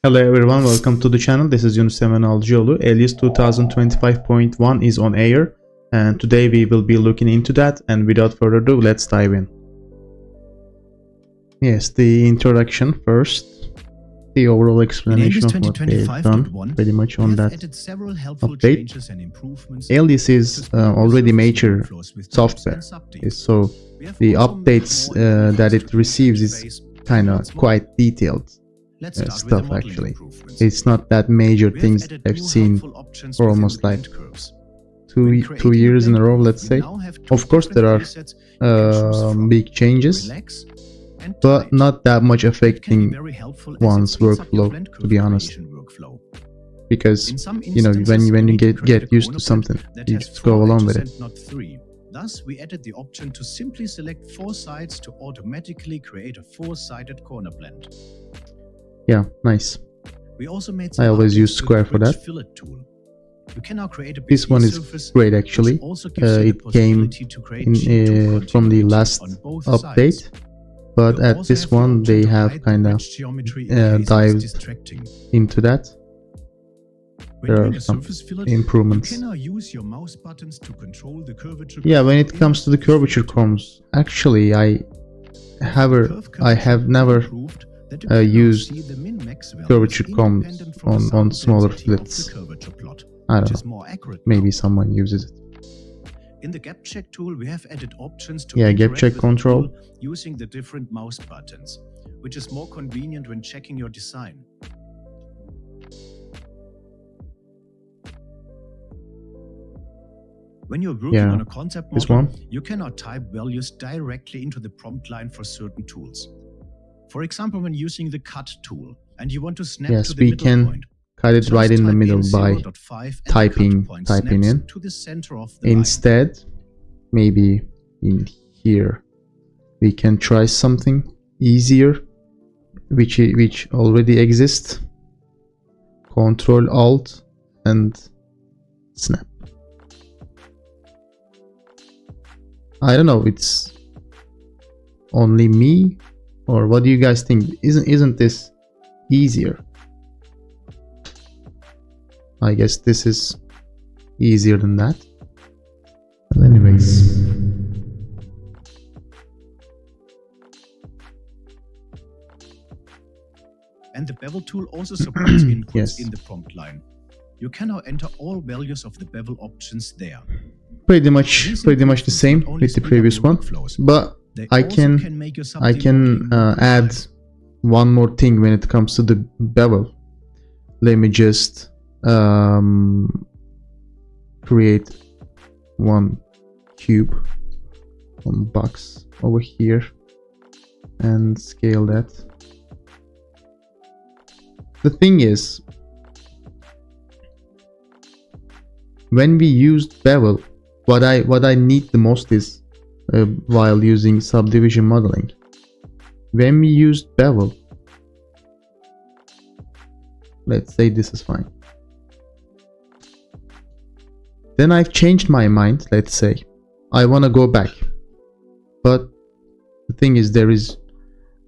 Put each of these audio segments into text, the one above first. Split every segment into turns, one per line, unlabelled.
Hello everyone, welcome to the channel. This is Yunus Emre Alcıoğlu. Alias 2025.1 is on air and today we will be looking into that, and without further ado, let's dive in. Yes, the introduction first, the overall explanation of what they've done pretty much on that update. Alias is already major software, so the updates that it receives is kind of quite detailed stuff. Actually, it's not that major things I've seen for almost like two years in a row, let's say. Of course there are big changes, but not that much affecting one's workflow, to be honest, because you know, when you get used to something, you just go along with it.
Thus, we added the option to simply select 4 sides to automatically create a 4-sided corner blend.
Yeah, nice.
We also made
I always use Square for that.
Fillet tool. You can now create a
this one is great actually. It came from the last update, but at this one they have kind of dived into that. There are some improvements. Yeah, when it comes to the curvature comms, actually I have never used curvature comms on smaller fillets. I don't know, maybe someone uses it.
In the gap check tool, we have added options to
gap check control
using the different mouse buttons, which is more convenient when checking your design. When you're working on a concept model, you cannot type values directly into the prompt line for certain tools. For example, when using the cut tool and you want to snap to the middle point,
cut it right in the middle by typing in.
To the center of the
Instead, maybe in here we can try something easier, which already exists. Control Alt and snap. I don't know, it's only me, or what do you guys think? Isn't this easier? I guess this is easier than that. But anyways,
and the Bevel tool also supports inputs in the prompt line. You can now enter all values of the Bevel options there. Pretty much
the same with the previous one, but I can add one more thing when it comes to the Bevel. Let me just create one cube, one box over here, and scale that. The thing is, when we used Bevel, what I need the most is while using subdivision modeling. When we used Bevel, let's say this is fine. Then I've changed my mind. Let's say I want to go back, but the thing is, there is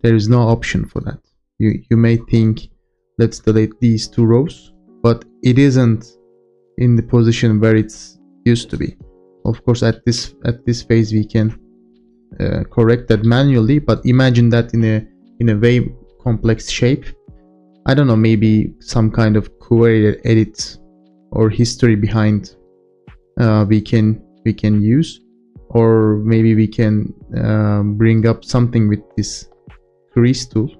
no option for that. You may think, let's delete these 2 rows, but it isn't in the position where it's used to be. Of course, at this phase we can correct that manually, but imagine that in a way complex shape. I don't know, maybe some kind of query edit or history behind we can use, or maybe we can bring up something with this crease tool.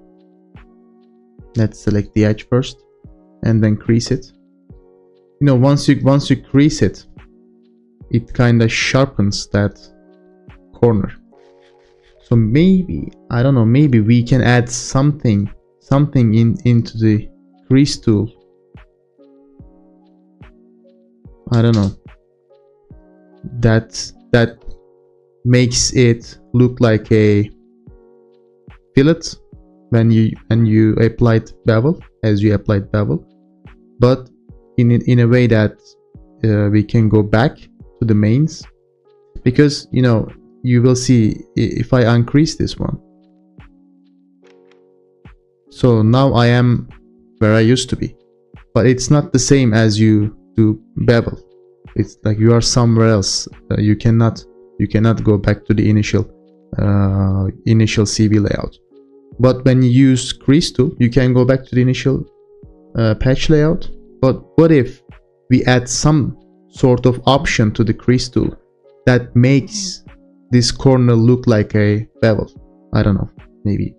Let's select the edge first and then crease it. You know, once you crease it, it kind of sharpens that corner. So maybe, I don't know, maybe we can add something into the crease tool. I don't know, that makes it look like a fillet when you applied Bevel, as you applied Bevel, but in a way that we can go back to the mains, because you know, you will see if I increase this one. So now I am where I used to be. But it's not the same as you do Bevel. It's like you are somewhere else. You cannot go back to the initial CV layout. But when you use crease tool, you can go back to the initial patch layout. But what if we add some sort of option to the crease tool that makes this corner look like a bevel? I don't know. Maybe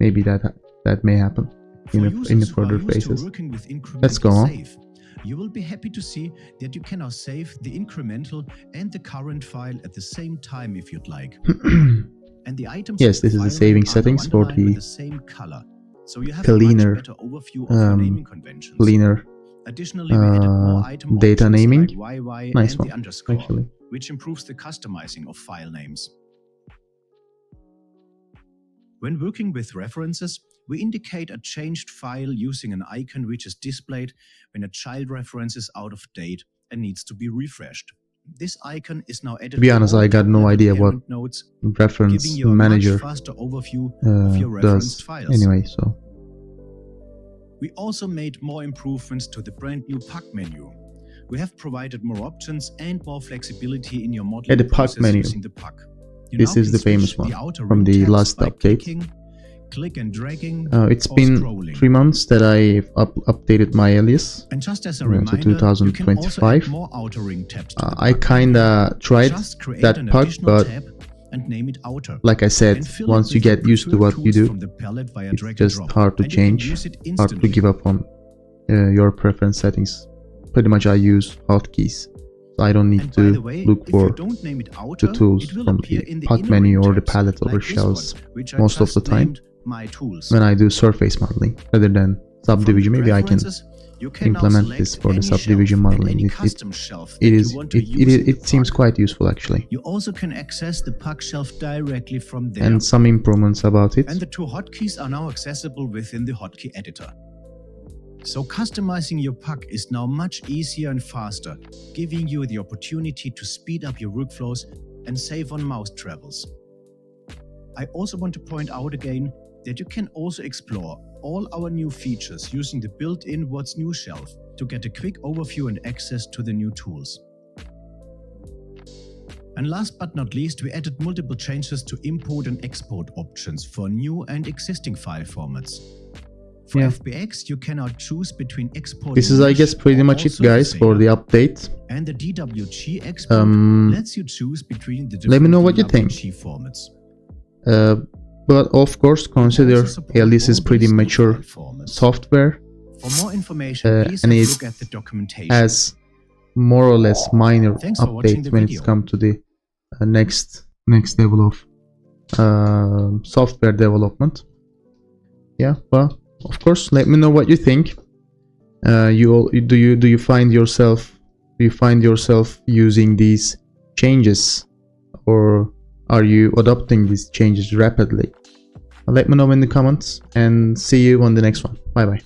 that may happen in the further phases. Let's go on.
You will be happy to see that you can now save the incremental and the current file at the same time if you'd like. And the items
yes, this is the saving settings for the
same color, so you have
cleaner,
a much better overview of your naming conventions.
Cleaner
Additionally, we added more item
data naming.
Like YY
nice
and
one,
the underscore,
actually.
which improves the customizing of file names. When working with references, we indicate a changed file using an icon which is displayed when a child reference is out of date and needs to be refreshed. This icon is now added
to be honest, I got no idea what
notes,
reference manager
faster overview of your referenced files.
Anyway, so
we also made more improvements to the brand new pack menu. We have provided more options and more flexibility in your modeling
the pack menu.
Using the pack.
This is the famous one from the last update.
Click and dragging.
It's been
scrolling.
3 months that I've updated my alias
and just as a reminder,
to 2025.
More outer ring tabs
I kinda tried that pack, but
and name it outer.
Like I said, once you get used to what you do, it's just hard to change, hard to give up on your preference settings. Pretty much I use hotkeys, so I don't need to look for the tools from the pack menu or the palette over shells most of the time when I do surface modeling rather than subdivision. Maybe I can implement this for the subdivision modeling. It seems quite useful actually.
You also can access the pack shelf directly from there.
And some improvements about it.
And the 2 hotkeys are now accessible within the hotkey editor. So customizing your pack is now much easier and faster, giving you the opportunity to speed up your workflows and save on mouse travels. I also want to point out again that you can also explore all our new features using the built-in What's New shelf to get a quick overview and access to the new tools. And last but not least, we added multiple changes to import and export options for new and existing file formats. For FBX, you can now choose between exporting.
This is, I guess, pretty much it, guys, for the update.
And the DWG export lets you choose between the different
let me know what you think.
formats.
But of course, consider Alias is pretty mature software.
For more information, please
and
look at the documentation.
Has more or less minor updates when it's come to the next level of software development. Yeah, but of course, let me know what you think. Do you find yourself using these changes, or are you adopting these changes rapidly? Let me know in the comments, and see you on the next one. Bye bye.